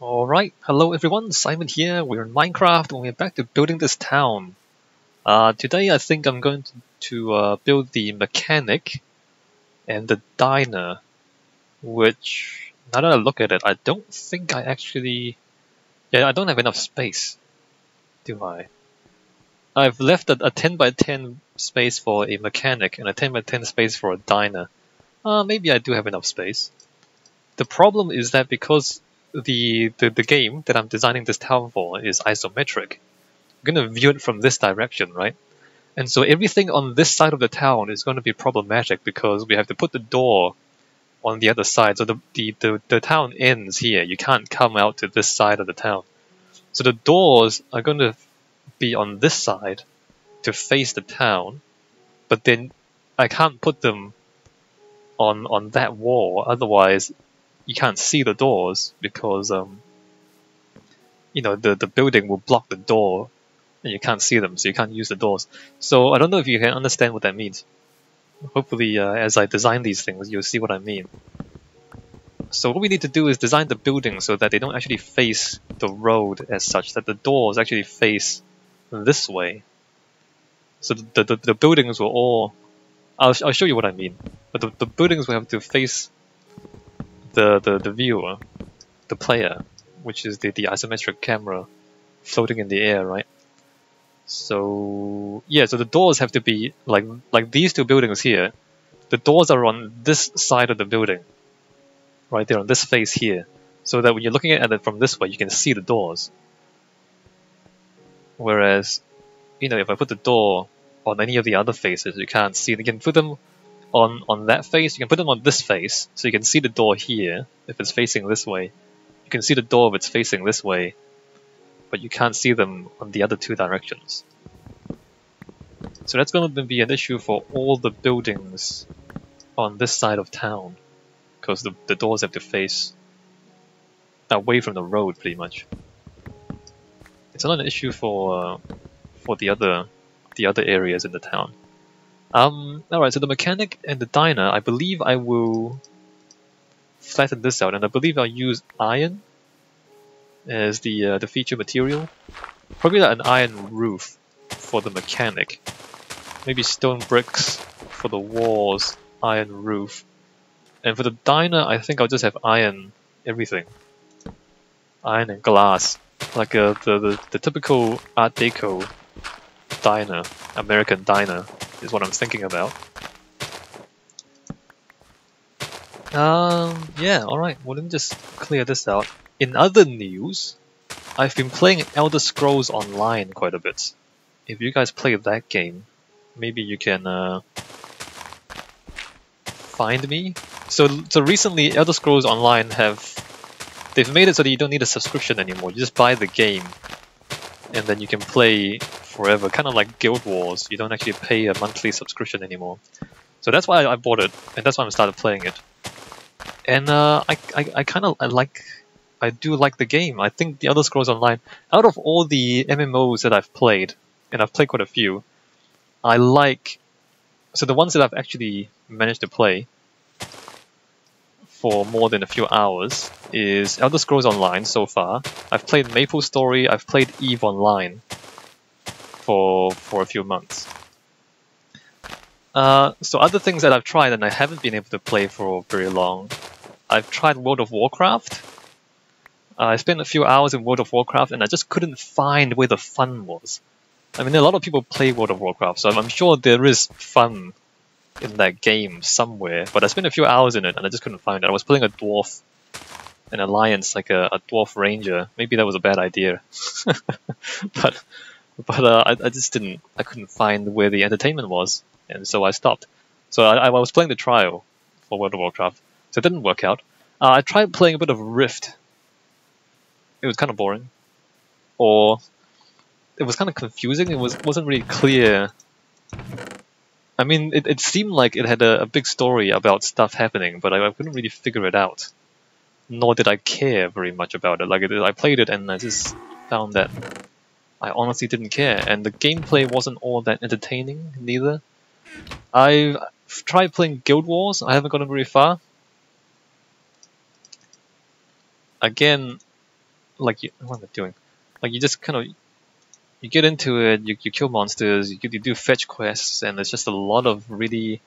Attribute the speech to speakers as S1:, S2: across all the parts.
S1: Alright, hello everyone, Simon here. We're in Minecraft and we're back to building this town. Today I think I'm going to build the mechanic and the diner, which, now that I look at it, I don't think I actually... Yeah, I don't have enough space, do I? I've left a 10 by 10 space for a mechanic and a 10 by 10 space for a diner. Maybe I do have enough space. The problem is that because the game that I'm designing this town for is isometric, I'm going to view it from this direction, right? And so everything on this side of the town is going to be problematic because we have to put the door on the other side. So the town ends here. You can't come out to this side of the town. So the doors are going to be on this side to face the town, but then I can't put them on that wall, otherwise you can't see the doors because you know, the building will block the door and you can't see them, so you can't use the doors. So I don't know if you can understand what that means. Hopefully as I design these things you'll see what I mean. So what we need to do is design the building so that they don't actually face the road as such, that the doors actually face this way. So the buildings will all... I'll show you what I mean. But the buildings will have to face the viewer, the player, which is the isometric camera floating in the air, right? So yeah, so the doors have to be like these two buildings here. The doors are on this side of the building, right? They're on this face here, so that when you're looking at it from this way, you can see the doors. Whereas, you know, if I put the door on any of the other faces, you can't see. You can put them on that face, you can put them on this face, so you can see the door here if it's facing this way. You can see the door if it's facing this way, but you can't see them on the other two directions. So that's going to be an issue for all the buildings on this side of town, because the doors have to face away from the road, pretty much. It's not an issue for the other areas in the town. Alright, so the mechanic and the diner, I believe I will flatten this out, and I believe I'll use iron as the feature material. Probably like an iron roof for the mechanic. Maybe stone bricks for the walls, iron roof. And for the diner, I think I'll just have iron everything. Iron and glass. Like the typical Art Deco diner, American diner, is what I'm thinking about. Yeah, alright, well let me just clear this out. In other news, I've been playing Elder Scrolls Online quite a bit. If you guys play that game, maybe you can find me. So recently Elder Scrolls Online they've made it so that you don't need a subscription anymore. You just buy the game and then you can play forever, kind of like Guild Wars. You don't actually pay a monthly subscription anymore. So that's why I bought it, and that's why I started playing it. And I do like the game. I think the Elder Scrolls Online, out of all the MMOs that I've played, and I've played quite a few, so the ones that I've actually managed to play for more than a few hours is Elder Scrolls Online so far. I've played MapleStory, I've played EVE Online for a few months. So other things that I've tried and I haven't been able to play for very long, I've tried World of Warcraft. I spent a few hours in World of Warcraft and I just couldn't find where the fun was. I mean, a lot of people play World of Warcraft, so I'm sure there is fun in that game somewhere, but I spent a few hours in it and I just couldn't find it. I was playing a dwarf, an alliance, like a dwarf ranger. Maybe that was a bad idea. but I just I couldn't find where the entertainment was, and so I stopped. So I was playing the trial for World of Warcraft, so it didn't work out. I tried playing a bit of Rift. It was kind of boring, or it was kind of confusing. It wasn't really clear. I mean, it seemed like it had a big story about stuff happening, but I couldn't really figure it out. Nor did I care very much about it. Like I played it and I just found that I honestly didn't care, and the gameplay wasn't all that entertaining neither. I've tried playing Guild Wars. I haven't gotten very far. Again, like what am I doing? Like you just kind of you get into it, you kill monsters, you do fetch quests, and it's just a lot of really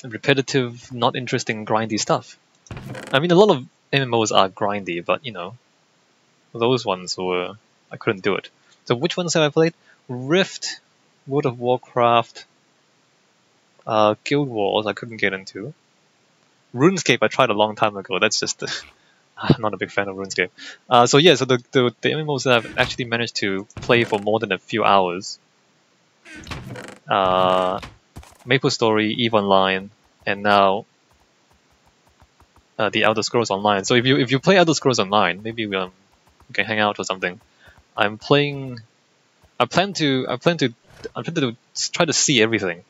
S1: repetitive, not interesting, grindy stuff. I mean, a lot of MMOs are grindy, but you know, those ones were I couldn't do it. So which ones have I played? Rift, World of Warcraft, Guild Wars I couldn't get into. RuneScape I tried a long time ago. That's just I'm not a big fan of RuneScape. So yeah, so the MMOs that I've actually managed to play for more than a few hours. MapleStory, EVE Online, and now the Elder Scrolls Online. So if you play Elder Scrolls Online, maybe we can hang out or something. I'm playing. I plan to try to see everything.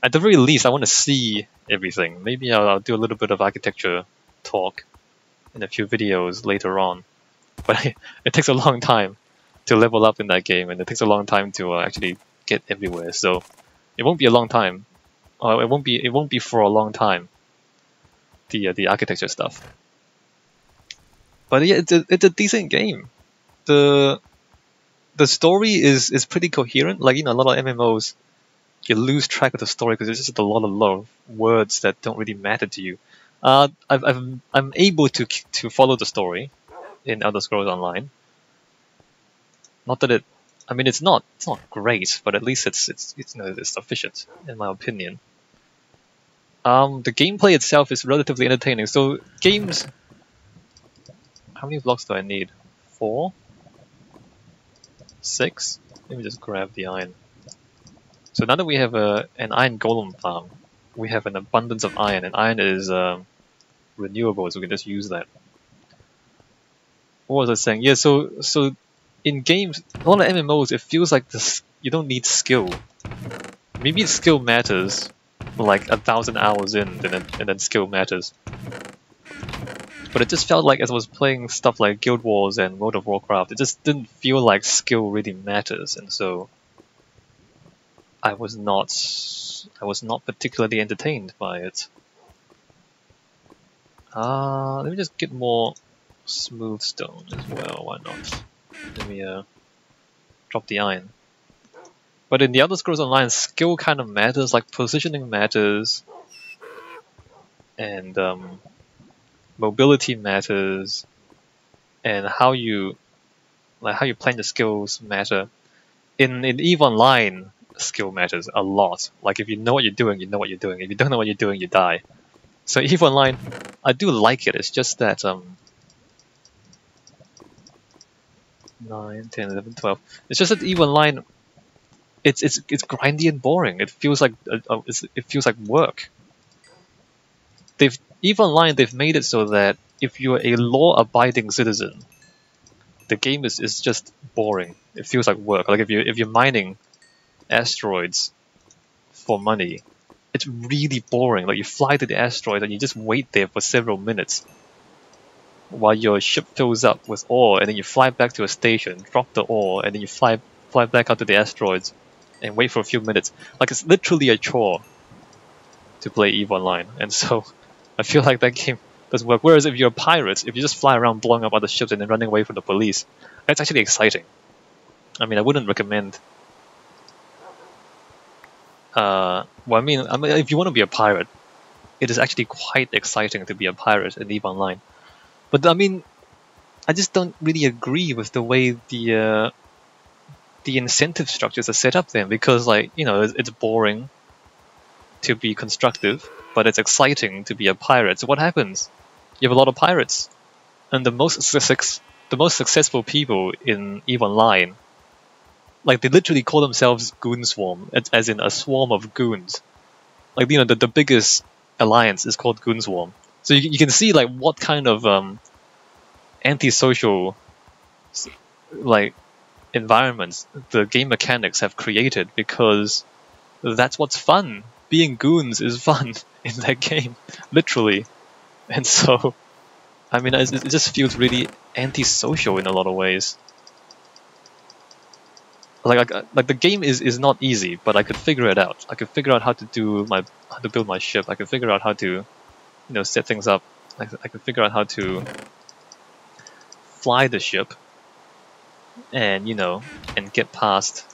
S1: At the very least, I want to see everything. Maybe I'll do a little bit of architecture talk in a few videos later on. But it takes a long time to level up in that game, and it takes a long time to actually get everywhere. So it won't be a long time. It won't be for a long time. The architecture stuff. But yeah, it's a decent game. The story is pretty coherent. Like, you know, a lot of MMOs, you lose track of the story because there's just a lot of words that don't really matter to you. I'm able to follow the story in Elder Scrolls Online. Not that it's not great, but at least it's you know, it's sufficient in my opinion. The gameplay itself is relatively entertaining. So games, how many blocks do I need? 4? 6? Let me just grab the iron. So now that we have an iron golem farm, we have an abundance of iron, and iron is renewable, so we can just use that. What was I saying? Yeah, so in games, a lot of MMOs, it feels like you don't need skill. Maybe skill matters, like 1,000 hours in, and then skill matters. But it just felt like as I was playing stuff like Guild Wars and World of Warcraft, it just didn't feel like skill really matters, and so I was not particularly entertained by it. Let me just get more smooth stone as well. Why not? Let me drop the iron. But in the Elder Scrolls Online, skill kind of matters. Like positioning matters, and mobility matters, and how you plan your skills matter. In EVE Online, skill matters a lot. Like if you know what you're doing, you know what you're doing. If you don't know what you're doing, you die. So EVE Online, I do like it. It's just that 9, 10, 11, 12. It's just that EVE Online, it's grindy and boring. It feels like work. EVE Online, they've made it so that if you're a law-abiding citizen, the game is just boring. It feels like work. Like if you're mining asteroids for money, it's really boring. Like you fly to the asteroid and you just wait there for several minutes while your ship fills up with ore, and then you fly back to a station, drop the ore, and then you fly back out to the asteroids and wait for a few minutes. Like it's literally a chore to play EVE Online, and so I feel like that game doesn't work. Whereas if you're a pirate, if you just fly around blowing up other ships and then running away from the police, that's actually exciting. I mean, I wouldn't recommend. Well, I mean, if you want to be a pirate, it is actually quite exciting to be a pirate in EVE Online. But I mean, I just don't really agree with the way the incentive structures are set up then, because like, you know, it's boring to be constructive, but it's exciting to be a pirate. So what happens? You have a lot of pirates, and the most successful people in EVE Online, like they literally call themselves Goon Swarm, as in a swarm of goons. Like, you know, the biggest alliance is called Goon Swarm. So you can see like what kind of antisocial like environments the game mechanics have created, because that's what's fun. Being goons is fun in that game, literally. And so, I mean, it just feels really antisocial in a lot of ways. Like the game is not easy, but I could figure it out. I could figure out how to build my ship. I could figure out how to, you know, set things up. I could figure out how to fly the ship and, you know, and get past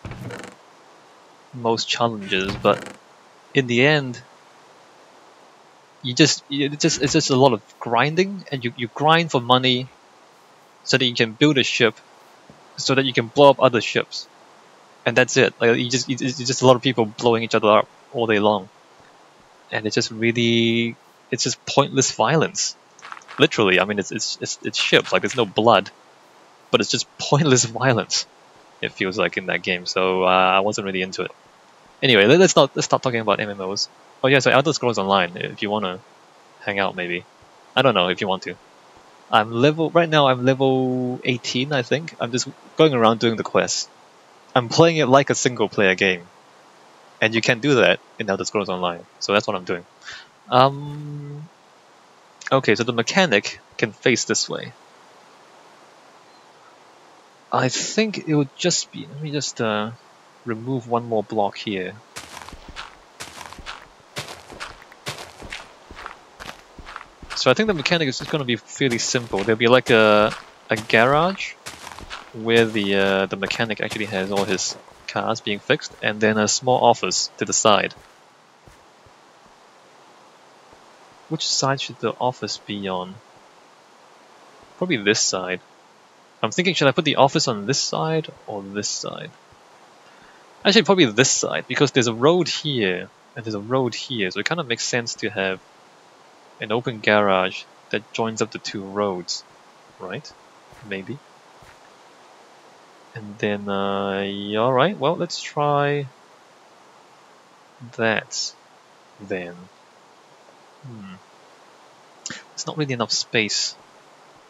S1: most challenges, but in the end, it's just a lot of grinding, and you grind for money so that you can build a ship so that you can blow up other ships. And that's it. Like it's just a lot of people blowing each other up all day long. And it's just pointless violence. Literally, I mean, it's ships. Like, there's no blood, but it's just pointless violence. It feels like in that game. So I wasn't really into it. Anyway, let's stop talking about MMOs. Oh yeah, so Elder Scrolls Online. If you wanna hang out, maybe. I don't know if you want to. Right now. I'm level 18, I think. I'm just going around doing the quests. I'm playing it like a single player game, and you can do that in Elder Scrolls Online. So that's what I'm doing. Okay, so the mechanic can face this way. I think it would just be. Let me just remove one more block here. So I think the mechanic is just going to be fairly simple. There'll be like a garage where the mechanic actually has all his cars being fixed, and then a small office to the side. Which side should the office be on? Probably this side. I'm thinking, should I put the office on this side or this side? Actually, probably this side, because there's a road here and there's a road here, so it kind of makes sense to have an open garage that joins up the two roads, right? Maybe. And then, yeah, alright, well, let's try that then. There's not really enough space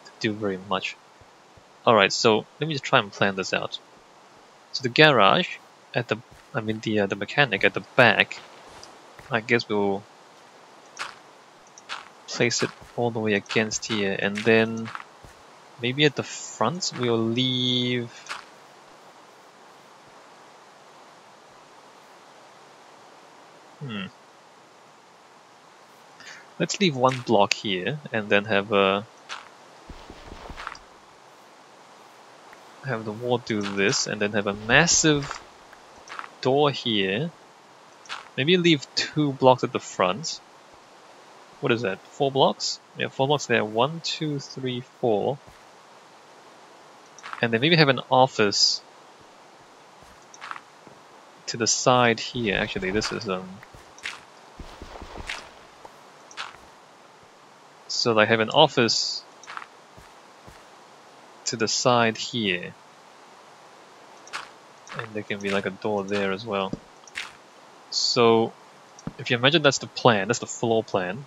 S1: to do very much. Alright, so let me just try and plan this out. So the garage at the mechanic at the back, I guess we'll place it all the way against here, and then maybe at the front we'll leave let's leave one block here, and then have the wall do this, and then have a massive door here. Maybe leave 2 blocks at the front. What is that? 4 blocks? Yeah, 4 blocks there. 1, 2, 3, 4. And then maybe have an office to the side here. Actually, this is so I have an office to the side here, and there can be like a door there as well. So if you imagine that's the plan, that's the floor plan.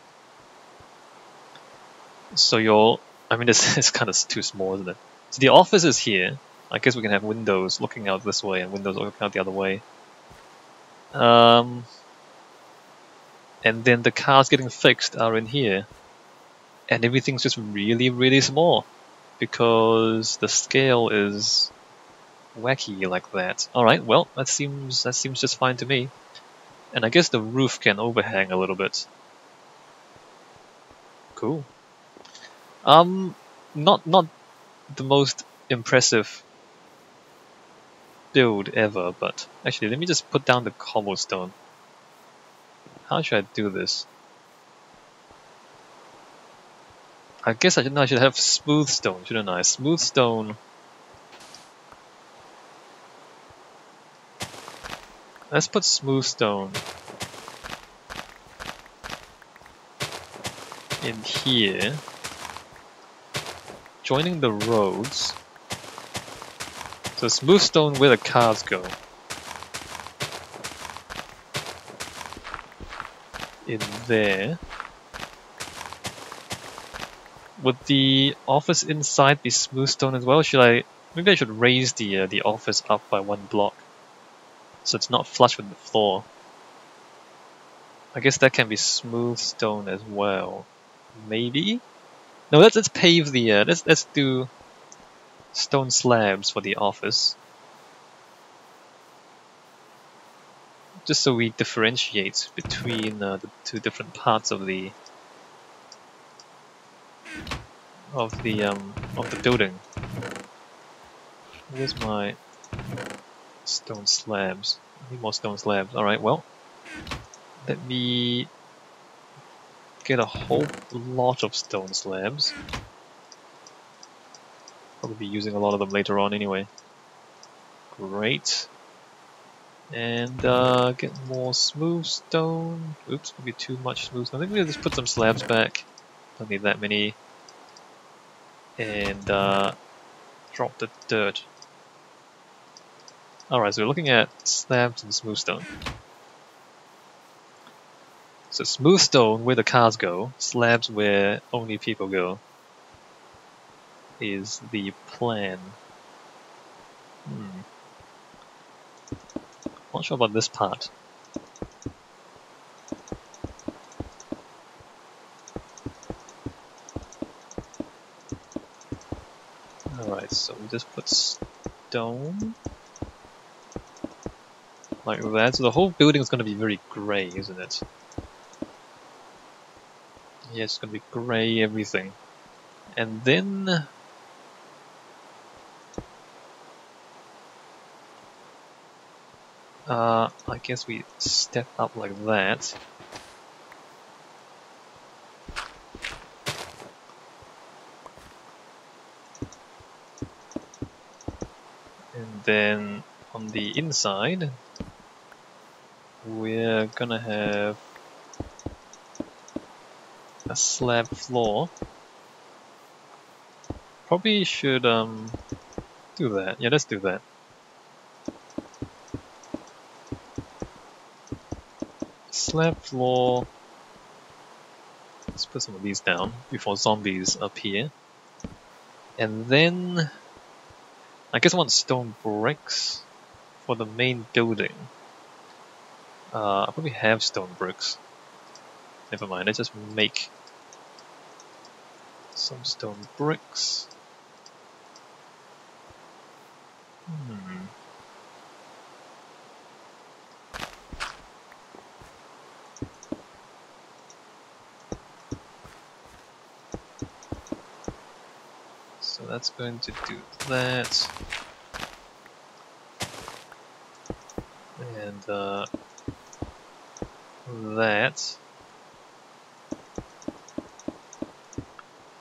S1: So I mean, it's kind of too small, isn't it? So the office is here. I guess we can have windows looking out this way and windows looking out the other way. And then the cars getting fixed are in here. And everything's just really, really small, because the scale is wacky like that. Alright, well, that seems just fine to me. And I guess the roof can overhang a little bit. Cool. Not the most impressive build ever, but actually let me just put down the cobblestone. How should I do this? I guess I should have smooth stone, shouldn't I? Smooth stone. Let's put smooth stone in here, joining the roads. So smooth stone where the cars go. In there. Would the office inside be smooth stone as well? Maybe I should raise the office up by 1 block, so it's not flush with the floor. I guess that can be smooth stone as well. Maybe? No, let's pave the let's do stone slabs for the office. Just so we differentiate between the 2 different parts of the building. Where's my stone slabs? I need more stone slabs. Alright, well, let me get a whole lot of stone slabs. Probably be using a lot of them later on anyway. Great. And get more smooth stone. Oops, maybe too much smooth stone. I think we'll just put some slabs back. Don't need that many. And drop the dirt. Alright, so we're looking at slabs and smooth stone. So smooth stone where the cars go, slabs where only people go, is the plan. Not sure about this part. Alright, so we just put stone like that. So the whole building is going to be very grey, isn't it? Yeah, it's going to be grey everything. And then I guess we step up like that. And then on the inside, we're gonna have a slab floor. Probably should do that. Yeah, let's do that. Slab floor. Let's put some of these down before zombies appear. And then I guess I want stone bricks for the main building. I probably have stone bricks. Never mind, let's just make some stone bricks. So that's going to do that. And that.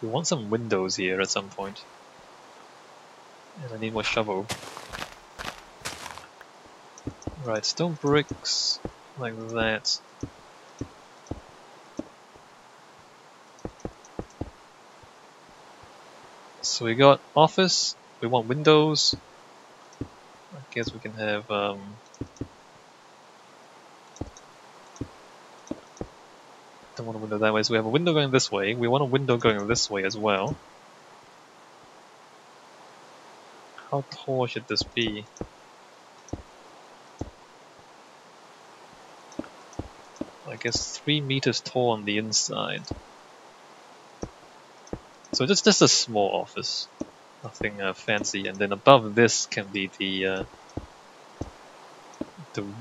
S1: We want some windows here at some point. And I need more shovel. Right, stone bricks like that. So we got office, we want windows. I guess we can have don't want a window that way, so we have a window going this way. We want a window going this way as well. How tall should this be? I guess 3 meters tall on the inside. So just a small office, nothing fancy. And then above this can be the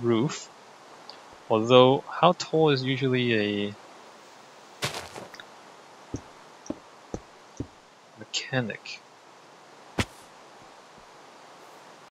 S1: roof. Although, how tall is usually a mechanic?